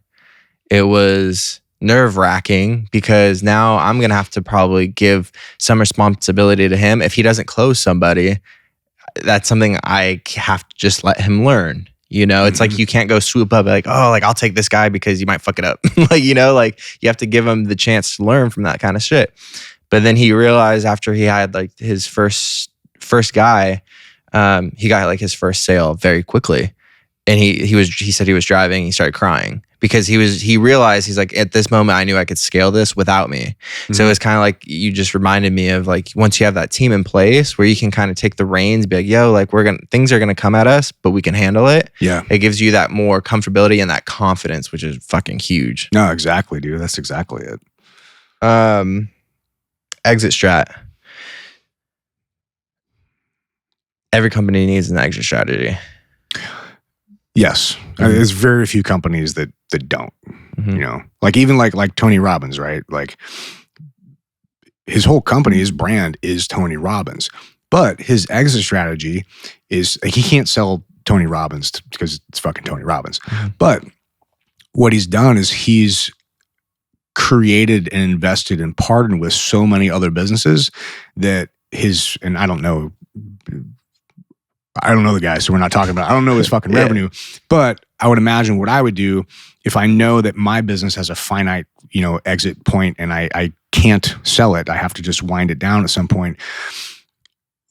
It was nerve-wracking because now I'm going to have to probably give some responsibility to him. If he doesn't close somebody, that's something I have to just let him learn. It's like you can't go swoop up like, oh, like I'll take this guy because you might fuck it up. Like, like you have to give him the chance to learn from that kind of shit. But then he realized after he had like his first guy, he got like his first sale very quickly. And he said he was driving, he started crying because he realized, he's like, at this moment I knew I could scale this without me. So it's kind of like, you just reminded me of like, once you have that team in place where you can kind of take the reins, be like, yo, like things are gonna come at us, but we can handle it. Yeah. It gives you that more comfortability and that confidence, which is fucking huge. No, exactly, dude. That's exactly it. Exit strat. Every company needs an exit strategy. Yes. There's very few companies that don't, like even like Tony Robbins, right? Like his whole company, his brand is Tony Robbins, but his exit strategy is like, he can't sell Tony Robbins because it's fucking Tony Robbins. But what he's done is he's created and invested and partnered with so many other businesses that and I don't know the guy, so we're not talking about, I don't know his fucking revenue, but I would imagine what I would do if I know that my business has a finite, exit point and I can't sell it, I have to just wind it down at some point.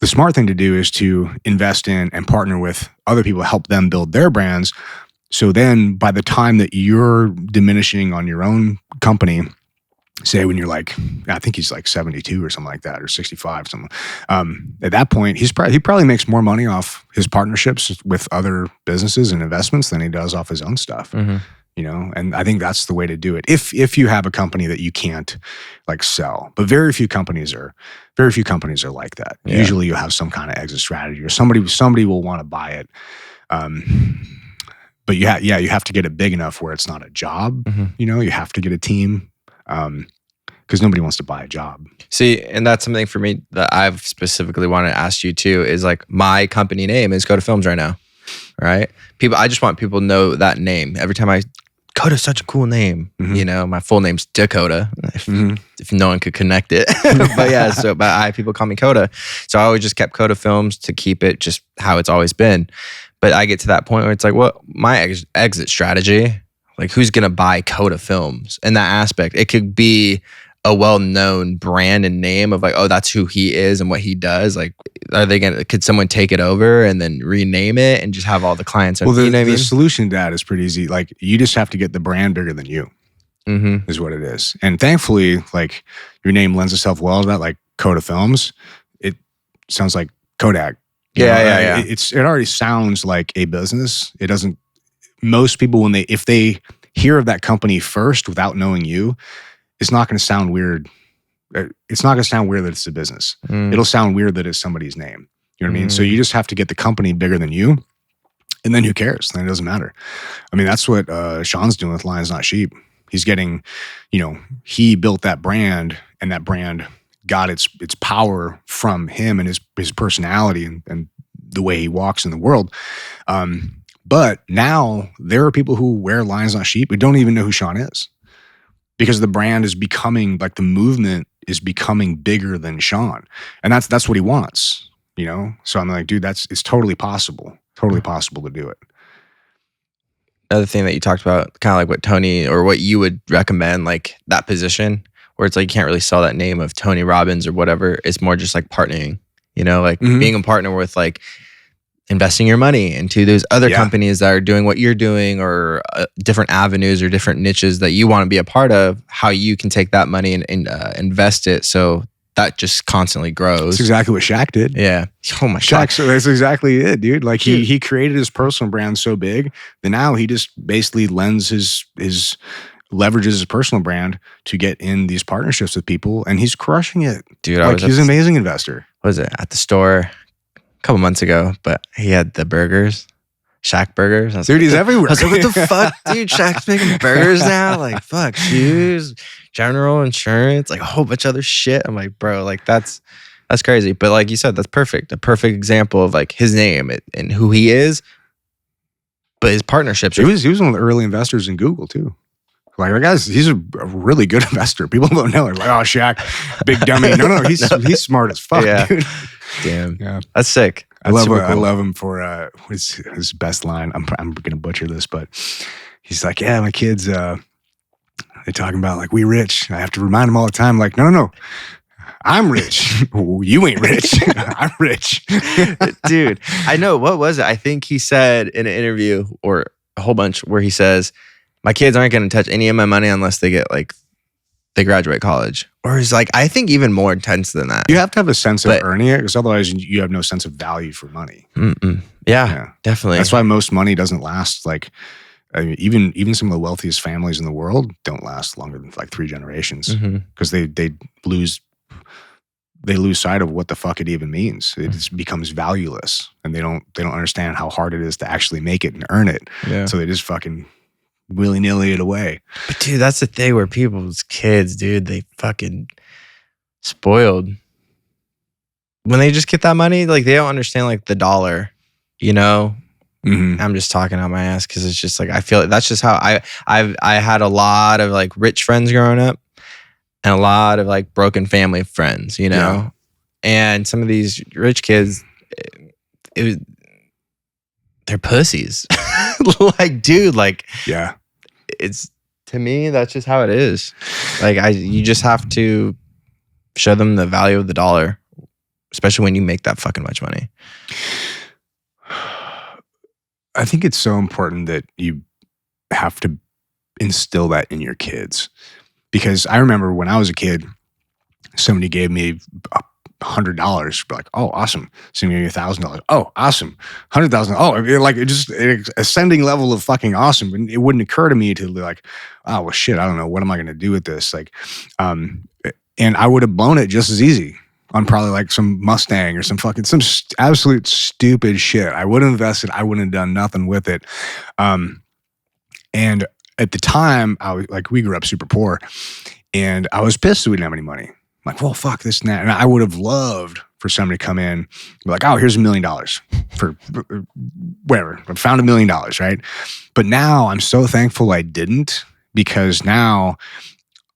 The smart thing to do is to invest in and partner with other people, help them build their brands. So then by the time that you're diminishing on your own company, say when you're like, I think he's like 72 or something like that, or 65, something. At that point, he probably makes more money off his partnerships with other businesses and investments than he does off his own stuff. And I think that's the way to do it. If you have a company that you can't like sell, but very few companies are like that. Yeah. Usually you have some kind of exit strategy, or somebody will want to buy it. But you have to get it big enough where it's not a job. You have to get a team. Because nobody wants to buy a job. See, and that's something for me that I've specifically wanted to ask you too, is like, my company name is Coda Films right now, right? I just want people to know that name. Every time Coda's such a cool name. My full name's Dakota, if no one could connect it. But yeah, but people call me Coda. So I always just kept Coda Films to keep it just how it's always been. But I get to that point where it's like, well, my exit strategy, like who's going to buy Coda Films in that aspect? It could be a well-known brand and name of like, oh, that's who he is and what he does. Like, could someone take it over and then rename it and just have all the clients? Well, the solution to that is pretty easy. Like, you just have to get the brand bigger than you, is what it is. And thankfully, like, your name lends itself well to that, like Coda Films. It sounds like Kodak. Yeah. It already sounds like a business. It doesn't. Most people, if they hear of that company first without knowing you, it's not going to sound weird. It's not going to sound weird that it's a business. It'll sound weird that it's somebody's name. You know what I mean? So you just have to get the company bigger than you, and then who cares? Then it doesn't matter. I mean, that's what Sean's doing with Lions Not Sheep. He's getting, he built that brand, and that brand got its power from him and his personality and the way he walks in the world. But now there are people who wear Lions Not Sheep who don't even know who Sean is, because the brand is becoming, like, the movement is becoming bigger than Sean. And that's what he wants, So I'm like, dude, it's totally possible to do it. Another thing that you talked about, kind of like what Tony, or what you would recommend, like that position where it's like, you can't really sell that name of Tony Robbins or whatever. It's more just like partnering, like being a partner with, like, investing your money into those other companies that are doing what you're doing, or different avenues or different niches that you want to be a part of, how you can take that money and invest it. So that just constantly grows. That's exactly what Shaq did. Yeah. Oh my God. That's exactly it, dude. Like he created his personal brand so big that now he just basically leverages his personal brand to get in these partnerships with people, and he's crushing it. Dude, he's an amazing investor. What was it? At the store couple months ago, but he had the burgers, Shaq burgers. Dude, he's everywhere. I was like, what the fuck, dude? Shaq's making burgers now? Like, fuck, shoes, general insurance, like a whole bunch of other shit. I'm like, bro, like that's crazy. But like you said, that's perfect. A perfect example of like his name and who he is, but his partnerships. He was one of the early investors in Google too. Like, the guy's, he's a really good investor. People don't know. They're like, oh, Shaq, big dummy. No, he's smart as fuck, Yeah. dude. Damn. Yeah. That's sick. I That's super I cool. love him for his best line. I'm gonna butcher this, but he's like, yeah, my kids, they're talking about like, we rich. I have to remind them all the time, like, no. I'm rich. You ain't rich. I'm rich. Dude, I know. What was it? I think he said in an interview or a whole bunch where he says, my kids aren't going to touch any of my money unless they get like, they graduate college. Or is like, I think even more intense than that. You have to have a sense of earning it, because otherwise you have no sense of value for money. Yeah, definitely. That's why most money doesn't last. Like, I mean, even some of the wealthiest families in the world don't last longer than like 3 generations, because they lose sight of what the fuck it even means. It just becomes valueless, and they don't understand how hard it is to actually make it and earn it. Yeah. So they just fucking willy-nilly it away. But dude, that's the thing where people's kids, dude, they fucking spoiled. When they just get that money, like they don't understand like the dollar, you know? I'm just talking out my ass because it's just like, I feel like that's just how I had a lot of like rich friends growing up and a lot of like broken family friends, you know? Yeah. And some of these rich kids, they're pussies. Like, dude, like, Yeah. it's, to me, that's just how it is. Like, you just have to show them the value of the dollar, especially when you make that fucking much money. I think it's so important that you have to instill that in your kids, because I remember when I was a kid, somebody gave me $100, like, oh, awesome. Somebody gave me $1,000. Oh, awesome. $100,000. Oh, like it just an ascending level of fucking awesome. And it wouldn't occur to me to be like, oh, well, shit, I don't know. What am I going to do with this? Like, and I would have blown it just as easy on probably like some Mustang or some absolute stupid shit. I would have invested. I wouldn't have done nothing with it. And at the time, I was like, we grew up super poor, and I was pissed that we didn't have any money. I'm like, well, fuck this and that. And I would have loved for somebody to come in and be like, oh, here's $1 million for whatever. I found $1 million, right? But now I'm so thankful I didn't, because now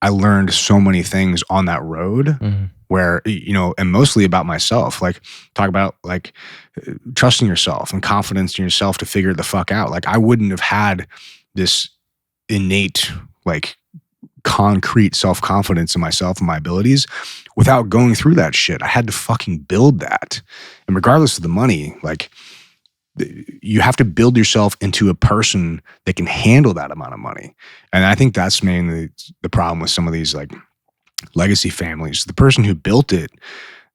I learned so many things on that road where, you know, and mostly about myself. Like, talk about like trusting yourself and confidence in yourself to figure the fuck out. Like, I wouldn't have had this innate, like, concrete self-confidence in myself and my abilities without going through that shit. I had to fucking build that. And regardless of the money, like, you have to build yourself into a person that can handle that amount of money. And I think that's mainly the problem with some of these like legacy families. The person who built it,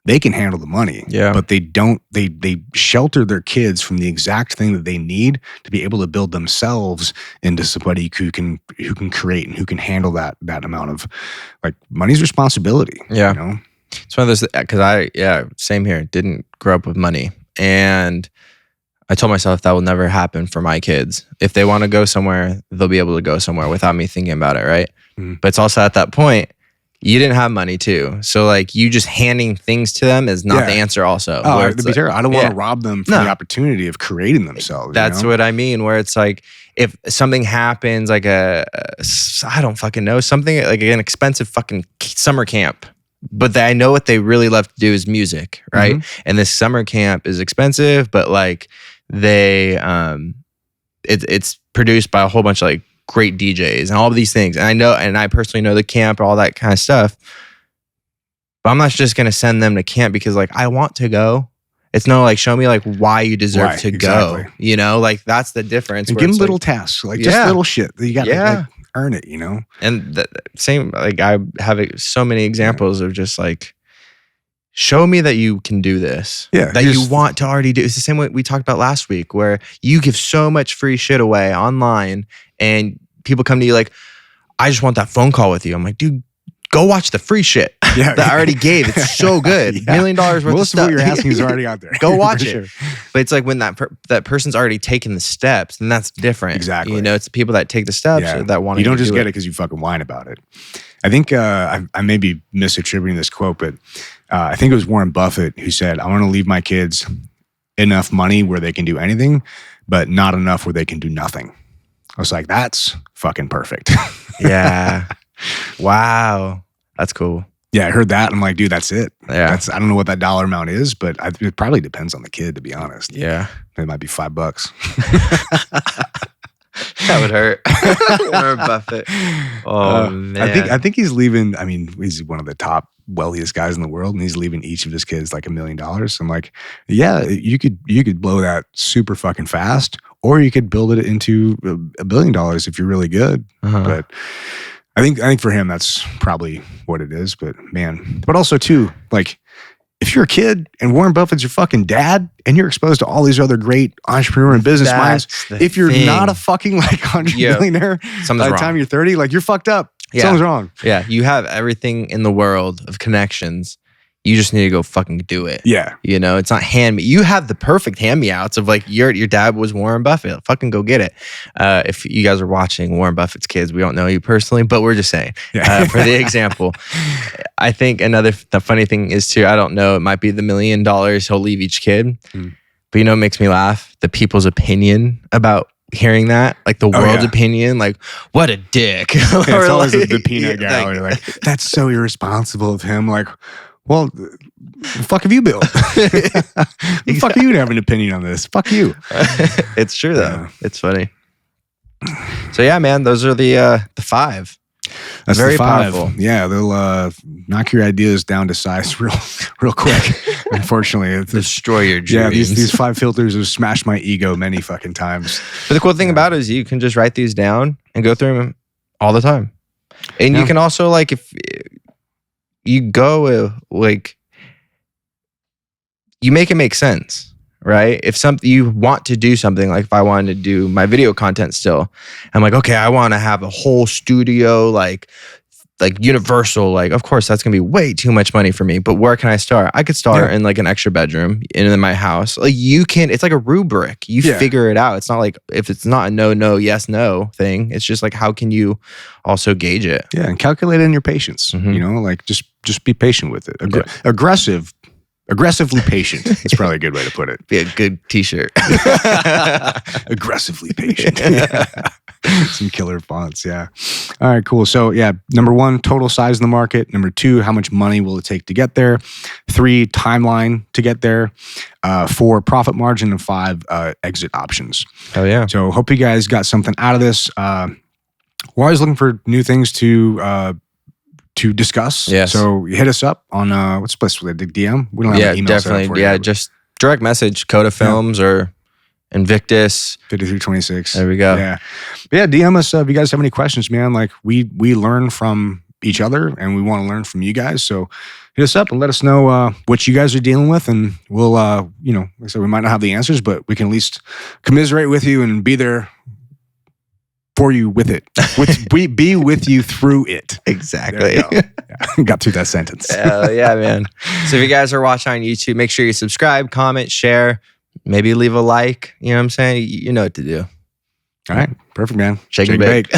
they can handle the money, but they don't, they shelter their kids from the exact thing that they need to be able to build themselves into somebody who can create and who can handle that amount of, like, money's responsibility. Yeah. You know? It's one of those, because same here, didn't grow up with money. And I told myself that will never happen for my kids. If they want to go somewhere, they'll be able to go somewhere without me thinking about it, right? But it's also at that point, you didn't have money too. So like, you just handing things to them is not the answer also. Oh, to be terrible. I don't want to rob them from the opportunity of creating themselves. That's what I mean, where it's like, if something happens, like I don't fucking know, something like an expensive fucking summer camp, but I know what they really love to do is music, right? And this summer camp is expensive, but like they, it's produced by a whole bunch of like great DJs and all of these things. And I know, and I personally know the camp, all that kind of stuff, but I'm not just going to send them to camp because like, I want to go. It's no like, show me like why you deserve to go, you know, like that's the difference. And give them little tasks, like just little shit that you got to like earn it, you know? And the same, like I have so many examples of just like, show me that you can do this. Yeah. That you want to already do. It's the same way we talked about last week, where you give so much free shit away online and people come to you like, I just want that phone call with you. I'm like, dude, go watch the free shit that I already gave. It's so good. $1 million worth of stuff. Most of what you're asking is already out there. Go watch it. Sure. But it's like when that person's already taken the steps, then that's different. Exactly. You know, it's the people that take the steps that want to. You don't just get it because you fucking whine about it. I think I may be misattributing this quote, but I think it was Warren Buffett who said, I want to leave my kids enough money where they can do anything, but not enough where they can do nothing. I was like, that's fucking perfect. Yeah. Wow. That's cool. Yeah, I heard that. I'm like, dude, that's it. Yeah. I don't know what that dollar amount is, but it probably depends on the kid, to be honest. Yeah. It might be $5. That would hurt. Warren Buffett. Oh man. I think he's leaving. I mean, he's one of the top wealthiest guys in the world, and he's leaving each of his kids like $1 million. I'm like, yeah, you could blow that super fucking fast, or you could build it into $1 billion if you're really good. But I think for him that's probably what it is. But man, but also too, like, if you're a kid and Warren Buffett's your fucking dad and you're exposed to all these other great entrepreneur and business minds, if you're not a fucking like millionaire by the time you're 30, like, you're fucked up. Yeah. Something's wrong. Yeah. You have everything in the world of connections. You just need to go fucking do it. Yeah. You know, it's not hand me. You have the perfect hand me outs of like your dad was Warren Buffett. Fucking go get it. If you guys are watching Warren Buffett's kids, we don't know you personally, but we're just saying for the example. I think the funny thing is too, I don't know, it might be the $1 million he'll leave each kid. But you know what makes me laugh? The people's opinion about hearing that, like the world's opinion, like, what a dick. Yeah, it's always like, the peanut gallery. Like, that's so irresponsible of him. Like, well, the fuck have you built? The fuck are you to have an opinion on this? Fuck you. It's true though. Yeah. It's funny. So yeah, man, those are the 5. That's very the 5. powerful. Yeah, they'll knock your ideas down to size real quick. Unfortunately, it's destroy your dreams. Yeah, these 5 filters have smashed my ego many fucking times. But the cool thing about it is you can just write these down and go through them all the time. And you can also, like, if you go like, you make it make sense, right? If you want to do something, like if I wanted to do my video content still, I'm like, okay, I want to have a whole studio, like Universal, like, of course that's gonna be way too much money for me, but where can I start? I could start in like an extra bedroom in my house. Like, you can, it's like a rubric. You figure it out. It's not like, if it's not a no, yes, no thing, it's just like, how can you also gauge it? Yeah, and calculate in your patience. You know, like, just be patient with it. Aggressively patient. It's probably a good way to put it. Be a good t-shirt. Aggressively patient. Some killer fonts. Yeah. All right, cool. So yeah, number 1, total size in the market. Number 2, how much money will it take to get there? 3, timeline to get there. 4, profit margin. And 5, exit options. Oh yeah. So hope you guys got something out of this. We're always looking for new things to discuss. Yes. So hit us up on what's the place with the DM? We don't have an email definitely. For yeah, you, just direct message, Coda Films or Invictus 5326. There we go. Yeah. But yeah, DM us if you guys have any questions, man. Like, we learn from each other and we want to learn from you guys. So hit us up and let us know what you guys are dealing with, and we'll like I said, we might not have the answers, but we can at least commiserate with you and be there for you with it. Be with you through it. Exactly. Got through that sentence. Yeah, man. So if you guys are watching on YouTube, make sure you subscribe, comment, share, maybe leave a like. You know what I'm saying? You know what to do. All right. Perfect, man. Shake and bake.